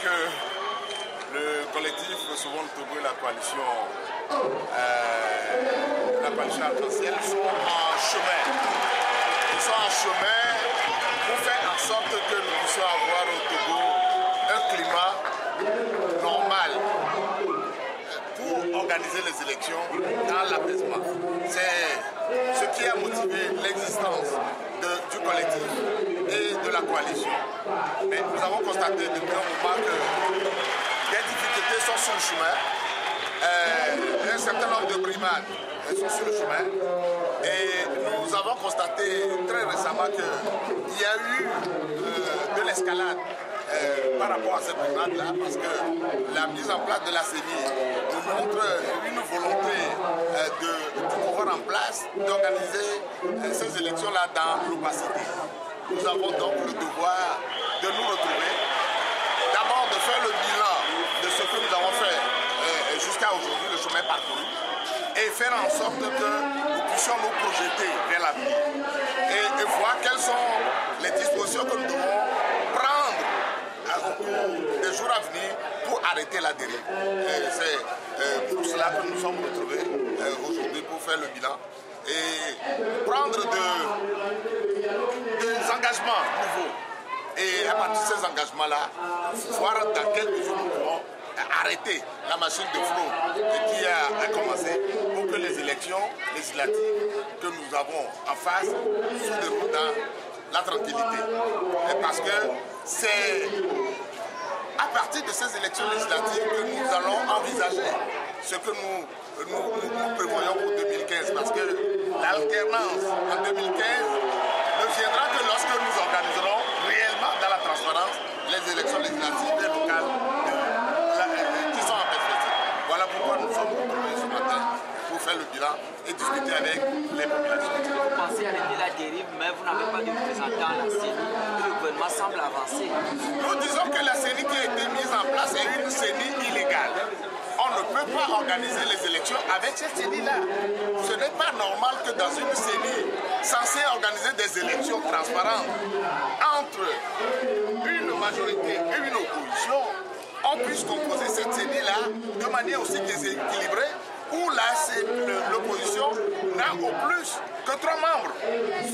que le collectif Sauvons le Togo et la coalition arc-en-ciel sont en chemin. Ils sont en chemin pour faire en sorte que nous puissions avoir au Togo un climat normal pour organiser les élections dans l'apaisement. C'est ce qui a motivé l'existence du collectif et de la coalition. Mais nous avons constaté depuis un moment que des difficultés sont sur le chemin. Un certain nombre de brimades sont sur le chemin. Et nous avons constaté très récemment qu'il y a eu de l'escalade par rapport à cette brimade-là, parce que la mise en place de la CENI nous montre une volonté de pouvoir en place d'organiser ces élections-là dans l'opacité. Nous avons donc le devoir de nous retrouver, d'abord de faire le bilan de ce que nous avons fait jusqu'à aujourd'hui, le chemin parcouru, et faire en sorte que nous puissions nous projeter vers l'avenir et voir quelles sont les dispositions que nous devons prendre au cours des jours à venir pour arrêter la dérive. C'est pour cela que nous sommes retrouvés aujourd'hui pour faire le bilan et prendre des engagements nouveaux. Et à partir de ces engagements-là, voir dans quelle mesure nous pouvons arrêter la machine de fraude qui a commencé pour que les élections législatives que nous avons en face se déroulent dans la tranquillité. Et parce que c'est à partir de ces élections législatives que nous allons envisager ce que nous prévoyons pour 2015. Parce que l'alternance en 2015 ne viendra que lorsque nous organiserons réellement dans la transparence les élections législatives et locales qui sont en perspective. Voilà pourquoi nous sommes retrouvés ce matin pour faire le bilan et discuter avec les populations. Vous pensez arrêter la dérive, mais vous n'avez pas de représentant à la CENI. Le gouvernement semble avancer. Nous disons que la CENI qui a été mise en place est une CENI illégale. On ne peut pas organiser les élections avec cette CENI-là. Ce n'est pas normal que dans une CENI censée organiser des élections transparentes entre une majorité et une opposition, on puisse composer cette CENI-là de manière aussi déséquilibrée, où l'opposition n'a au plus que 3 membres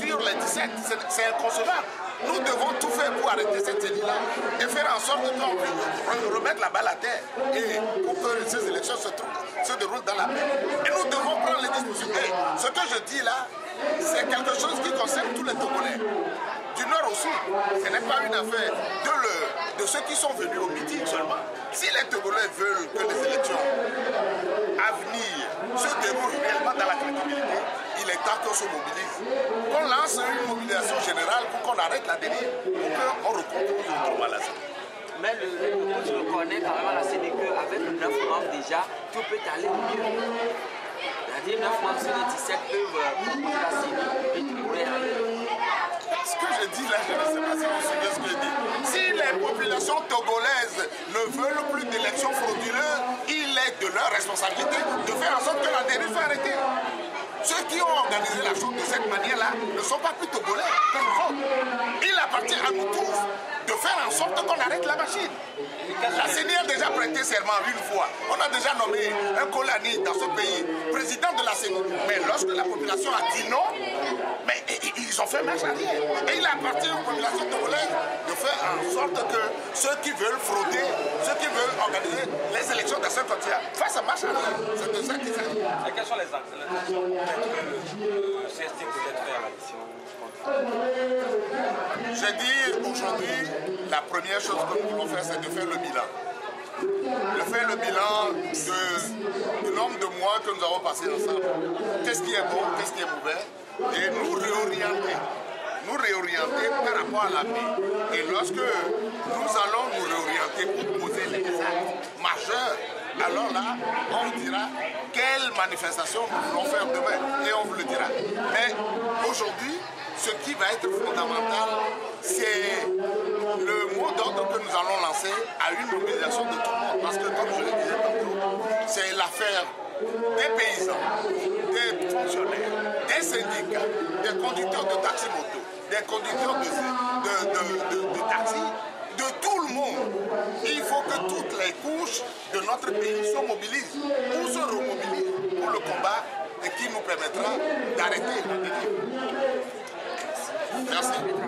sur les 17. C'est inconcevable. Nous devons tout faire pour arrêter cette CENI-là et faire en sorte qu'on puisse remettre la balle à terre et pour que ces élections se déroulent dans la paix. Et nous devons prendre les dispositions. Et ce que je dis là, c'est quelque chose qui concerne tous les Togolais, du nord au sud. Ce n'est pas une affaire de ceux qui sont venus au meeting seulement. Si les Togolais veulent que les élections à venir se déroulent réellement dans la crédibilité, il est temps qu'on se mobilise. Qu'on lance une mobilisation générale pour qu'on arrête la dérive, pour qu'on recompose autrement la CENI. Mais le je reconnais quand même à la CENI qu'avec 9 membres déjà, tout peut aller mieux. C'est-à-dire 9 membres sur les 17 peuvent proposer la CENI et tout pourrait aller. Ce que je dis là, je ne sais pas si vous suivez ce que je dis. Si les populations togolaises ne veulent plus d'élections frauduleuses, il est de leur responsabilité de faire en sorte que la dérive soit arrêtée. Ceux qui ont organisé la chose de cette manière-là ne sont pas plus togolais que nous autres. Il appartient à nous tous de faire en sorte qu'on arrête la machine. La CENI a déjà prêté serment une fois. On a déjà nommé un Kolani dans ce pays, président de la CENI. Mais lorsque la population a dit non, mais ils ont fait marche arrière. Et il appartient aux populations togolaises de faire en sorte que ceux qui veulent frauder, ceux qui veulent organiser les élections dans ce continent fassent marche arrière. C'est de ça qu'il s'agit. Et quelles sont les actions que CST peut-être faire à la mission? J'ai dit aujourd'hui, la première chose que nous voulons faire, c'est de faire le bilan. De faire le bilan du nombre de mois que nous avons passé ensemble. Qu'est-ce qui est bon, qu'est-ce qui est mauvais, et nous réorienter. Nous réorienter par rapport à l'avenir. Et lorsque nous allons nous réorienter pour poser les actes majeurs, alors là, on dira quelle manifestation nous voulons faire demain. Et on vous le dira. Mais aujourd'hui, ce qui va être fondamental, c'est le mot d'ordre que nous allons lancer à une mobilisation de tout le monde. Parce que, comme je le disais tantôt, c'est l'affaire des paysans, des fonctionnaires, des syndicats, des conducteurs de taxi-moto, des conducteurs de taxi, de tout le monde. Il faut que toutes les couches de notre pays se mobilisent ou se remobilisent pour le combat et qui nous permettra d'arrêter la dérive. Merci.